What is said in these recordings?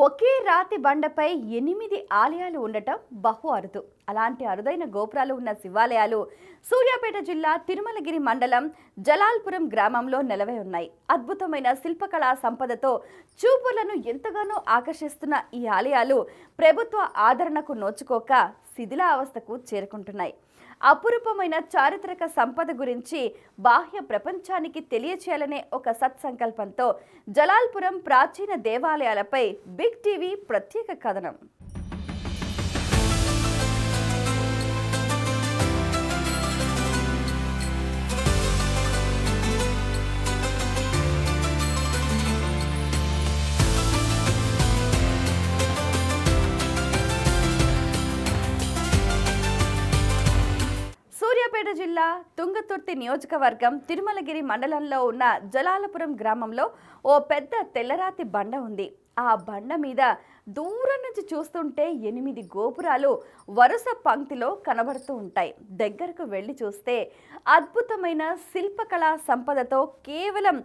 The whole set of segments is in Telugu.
ఒకే రాతి బండపై 8 ఆలయాలు ఉండటం బహు అరుదు. అలాంటి అరుదైన గోపురాలు ఉన్న శివాలయాలు సూర్యాపేట జిల్లా తిరుమలగిరి మండలం జలాల్పురం గ్రామంలో నెలవై ఉన్నాయి. అద్భుతమైన శిల్పకళా సంపదతో చూపులను ఎంతగానో ఆకర్షిస్తున్న ఈ ఆలయాలు ప్రభుత్వ ఆదరణకు నోచుకోక శిథిలావస్థకు చేరుకుంటున్నాయి. అపురూపమైన చారిత్రక సంపద గురించి బాహ్య ప్రపంచానికి తెలియచేయాలనే ఒక సత్సంకల్పంతో జలాల్పురం ప్రాచీన దేవాలయాలపై బిగ్ టీవీ ప్రత్యేక కథనం. సూర్యాపేట జిల్లా తుంగతుర్తి నియోజకవర్గం తిరుమలగిరి మండలంలో ఉన్న జలాలపురం గ్రామంలో ఓ పెద్ద తెల్లరాతి బండ ఉంది. ఆ బండ మీద దూరం నుంచి చూస్తుంటే 8 గోపురాలు వరుస పంక్తిలో కనబడుతూ ఉంటాయి. దగ్గరకు వెళ్ళి చూస్తే అద్భుతమైన శిల్పకళా సంపదతో కేవలం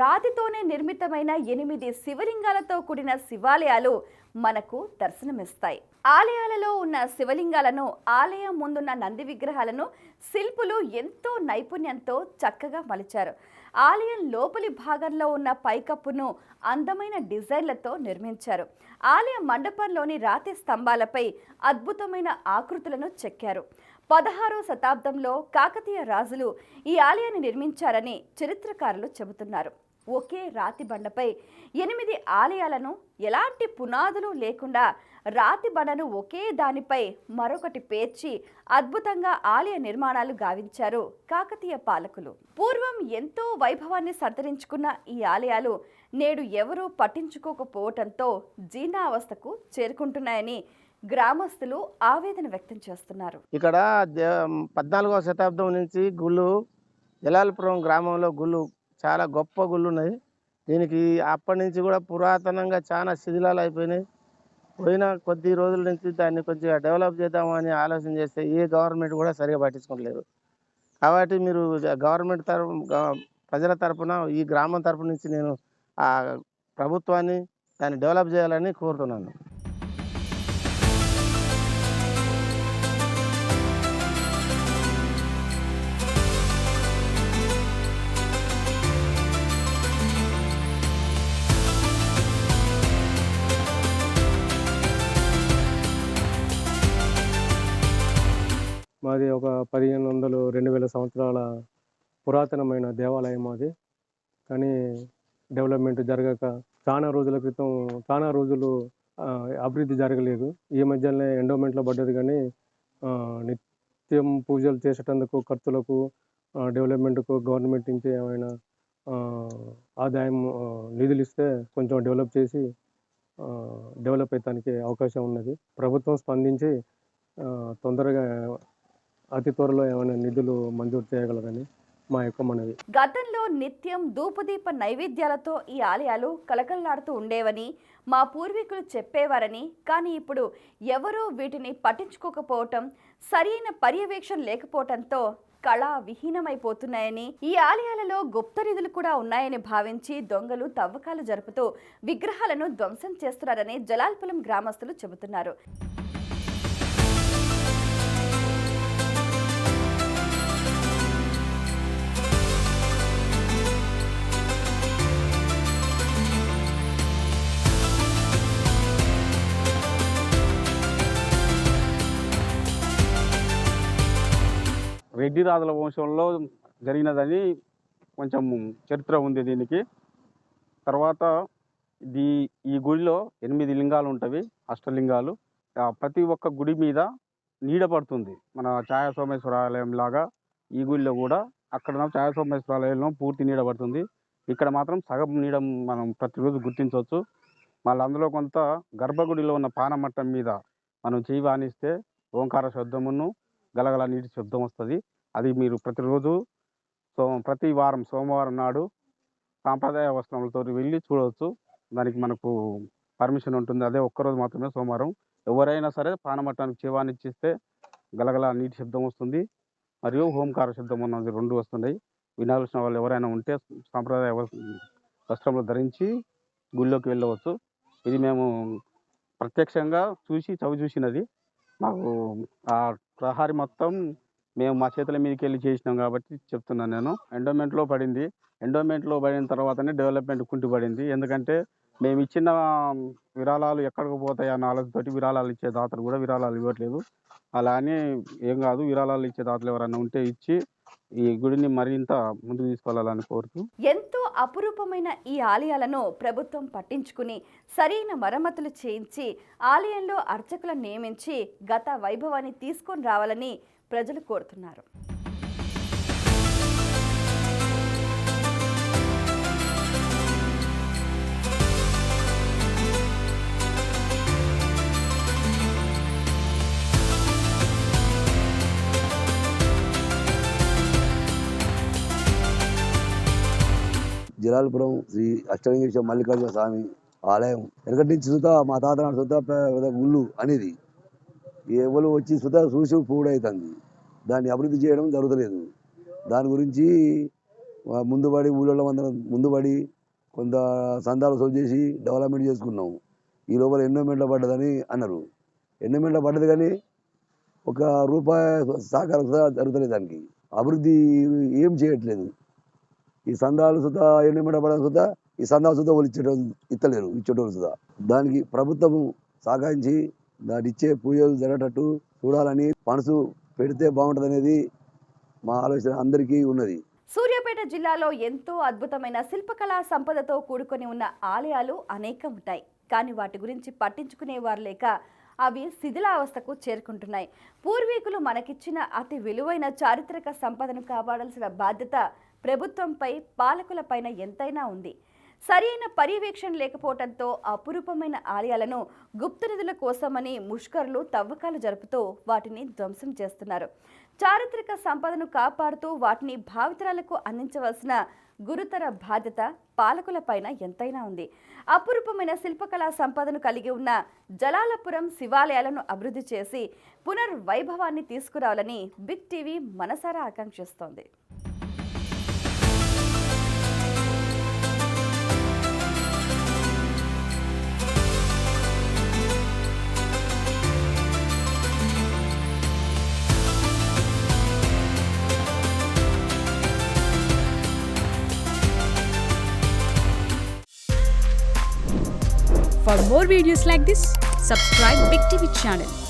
రాతితోనే నిర్మితమైన 8 శివలింగాలతో కూడిన శివాలయాలు మనకు దర్శనమిస్తాయి. ఆలయాలలో ఉన్న శివలింగాలను, ఆలయం ముందున్న నంది విగ్రహాలను శిల్పులు ఎంతో నైపుణ్యంతో చక్కగా మలిచారు. ఆలయం లోపలి భాగంలో ఉన్న పైకప్పును అందమైన డిజైన్లతో నిర్మించారు. ఆలయ మండపంలోని రాతి స్తంభాలపై అద్భుతమైన ఆకృతులను చెక్కారు. 16వ శతాబ్దంలో కాకతీయ రాజులు ఈ ఆలయాన్ని నిర్మించారని చరిత్రకారులు చెబుతున్నారు. ఒకే రాతి బండపై 8 ఆలయాలను ఎలాంటి పునాదులు లేకుండా రాతి బండను ఒకే దానిపై మరొకటి పేర్చి అద్భుతంగా ఆలయ నిర్మాణాలు గావించారు కాకతీయ పాలకులు. పూర్వం ఎంతో వైభవాన్ని సంతరించుకున్న ఈ ఆలయాలు నేడు ఎవరూ పట్టించుకోకపోవటంతో జీర్ణావస్థకు చేరుకుంటున్నాయని గ్రామస్తులు ఆవేదన వ్యక్తం చేస్తున్నారు. ఇక్కడ 14వ శతాబ్దం నుంచి గుళ్ళు జలాల్పురం గ్రామంలో గుళ్ళు చాలా గొప్ప గుళ్ళు ఉన్నాయి. దీనికి అప్పటి నుంచి కూడా పురాతనంగా చాలా శిథిలాలు అయిపోయినాయి. పోయిన కొద్ది రోజుల నుంచి దాన్ని కొంచెం డెవలప్ చేద్దామని ఆలోచన చేస్తే ఏ గవర్నమెంట్ కూడా సరిగా పట్టించుకోవట్లేదు. కాబట్టి మీరు గవర్నమెంట్ ప్రజల తరపున ఈ గ్రామం తరపు నుంచి నేను ఆ ప్రభుత్వాన్ని దాన్ని డెవలప్ చేయాలని కోరుతున్నాను. మాది ఒక 1500 2000 సంవత్సరాల పురాతనమైన దేవాలయం మాది. కానీ డెవలప్మెంట్ జరగక చాలా రోజులు అభివృద్ధి జరగలేదు. ఈ మధ్యనే ఎండోమెంట్లో పడ్డది. కానీ నిత్యం పూజలు చేసేటందుకు ఖర్చులకు డెవలప్మెంట్కు గవర్నమెంట్ నుంచి ఏమైనా ఆదాయం నిధులు ఇస్తే కొంచెం డెవలప్ చేసి డెవలప్ అయ్యడానికి అవకాశం ఉన్నది. ప్రభుత్వం స్పందించి తొందరగా అతి త్వరలో ఏమైనా నిధులు మంజూరు చేయగలరని మా యొక్క మనవి. గతంలో నిత్యం ధూపదీప నైవేద్యాలతో ఈ ఆలయాలు కలకల్లాడుతూ ఉండేవని మా పూర్వీకులు చెప్పేవారని, కానీ ఇప్పుడు ఎవరూ వీటిని పట్టించుకోకపోవటం, సరైన పర్యవేక్షణ లేకపోవటంతో కళా విహీనమైపోతున్నాయని, ఈ ఆలయాలలో గుప్త నిధులు కూడా ఉన్నాయని భావించి దొంగలు తవ్వకాలు జరుపుతూ విగ్రహాలను ధ్వంసం చేస్తున్నారని జలాల్పురం గ్రామస్తులు చెబుతున్నారు. రెడ్డి రాజుల వంశంలో జరిగినదని కొంచెం చరిత్ర ఉంది దీనికి. తర్వాత ఈ గుడిలో 8 లింగాలు ఉంటవి, అష్టలింగాలు. ప్రతి ఒక్క గుడి మీద నీడ పడుతుంది. మన ఛాయా సోమేశ్వర ఆలయం లాగా ఈ గుడిలో కూడా అక్కడ ఛాయా సోమేశ్వర ఆలయంలో పూర్తి నీడ పడుతుంది. ఇక్కడ మాత్రం సగం నీడ మనం ప్రతిరోజు గుర్తించవచ్చు. మళ్ళీ అందులో కొంత గర్భగుడిలో ఉన్న పానమట్టం మీద మనం చేయి వానిస్తే ఓంకార శబ్దమును గలగల నీటి శబ్దం వస్తుంది. అది మీరు ప్రతిరోజు ప్రతి వారం సోమవారం నాడు సాంప్రదాయ వస్త్రములతో వెళ్ళి చూడవచ్చు. దానికి మనకు పర్మిషన్ ఉంటుంది. అదే ఒక్కరోజు మాత్రమే సోమవారం. ఎవరైనా సరే పానమట్టానికి చేవానిచ్చిస్తే గలగల నీటి శబ్దం వస్తుంది మరియు ఓంకార శబ్దం అన్నది 2 వస్తున్నాయి. వినాల్సిన వాళ్ళు ఎవరైనా ఉంటే సాంప్రదాయ వస్త్రములు ధరించి గుళ్ళోకి వెళ్ళవచ్చు. ఇది మేము ప్రత్యక్షంగా చూసి చూసినది. మాకు ఆ ప్రహరీ మొత్తం మేము మా చేతుల మీదకి వెళ్ళి చేసినాం కాబట్టి చెప్తున్నాను నేను. ఎండోమెంట్లో పడింది. ఎండోమెంట్లో పడిన తర్వాతనే డెవలప్మెంట్ కుంటుపడింది. ఎందుకంటే మేము ఇచ్చిన విరాళాలు ఎక్కడికి పోతాయి అన్న ఆలోచనతోటి విరాళాలు ఇచ్చే దాతలు కూడా విరాళాలు ఇవ్వట్లేదు. అలా అని ఏం కాదు, విరాళాలు ఇచ్చే దాతలు ఎవరైనా ఉంటే ఇచ్చి ఈ గుడిని మరింత ముందుకు తీసుకెళ్లాలని కోరుతూ ఎంతో అపురూపమైన ఈ ఆలయాలను ప్రభుత్వం పట్టించుకుని సరైన మరమ్మతులు చేయించి ఆలయంలో అర్చకులను నియమించి గత వైభవాన్ని తీసుకొని రావాలని ప్రజలు కోరుతున్నారు. జలాలపురం శ్రీ అష్టలింగేశ్వర మల్లికార్జున స్వామి ఆలయం వెనకటి నుంచి సుతా మా తాత నాడు సుతా గుళ్ళు అనేది ఎవరు వచ్చి సుతా చూసి పూడవుతుంది. దాన్ని అభివృద్ధి చేయడం జరుగుతలేదు. దాని గురించి ముందుబడి ఊళ్ళో అందరం ముందుబడి కొంత సందాలు సోల్ చేసి డెవలప్మెంట్ చేసుకున్నాం. ఈ లోపల ఎండోమెంట్లో పడ్డదని అన్నారు. ఎండోమెంట్లో పడ్డది కానీ ఒక రూపాయి సహకారం జరుగుతలేదు. దానికి అభివృద్ధి ఏం చేయట్లేదు. ఈ సందాలు సుతా ఎండోమెంట్లో పడడం సుతా ఈ సందాలు సుతా వాళ్ళు ఇచ్చేటోళ్ళు సుతా దానికి ప్రభుత్వం సహకరించి దాన్ని ఇచ్చే పూజలు జరగటట్టు చూడాలని మనసు పెడితే బాగుంటుంది అనేది మా ఆలోచన అందరికీ ఉన్నది. సూర్యాపేట జిల్లాలో ఎంతో అద్భుతమైన శిల్పకళా సంపదతో కూడుకొని ఉన్న ఆలయాలు అనేకం ఉంటాయి. కానీ వాటి గురించి పట్టించుకునేవారు లేక అవి శిథిలావస్థకు చేరుకుంటున్నాయి. పూర్వీకులు మనకిచ్చిన అతి విలువైన చారిత్రక సంపదను కాపాడాల్సిన బాధ్యత ప్రభుత్వంపై, పాలకులపైన ఎంతైనా ఉంది. సరైన పర్యవేక్షణ లేకపోవడంతో అపురూపమైన ఆలయాలను గుప్త నిధుల కోసమని ముష్కరులు తవ్వకాలు జరుపుతూ వాటిని ధ్వంసం చేస్తున్నారు. చారిత్రక సంపదను కాపాడుతూ వాటిని భావితరాలకు అందించవలసిన గురుతర బాధ్యత పాలకులపైన ఎంతైనా ఉంది. అపురూపమైన శిల్పకళా సంపదను కలిగి ఉన్న జలాలపురం శివాలయాలను అభివృద్ధి చేసి పునర్వైభవాన్ని తీసుకురావాలని బిగ్ టీవీ మనసారా ఆకాంక్షిస్తోంది. For more videos like this, subscribe Big TV channel.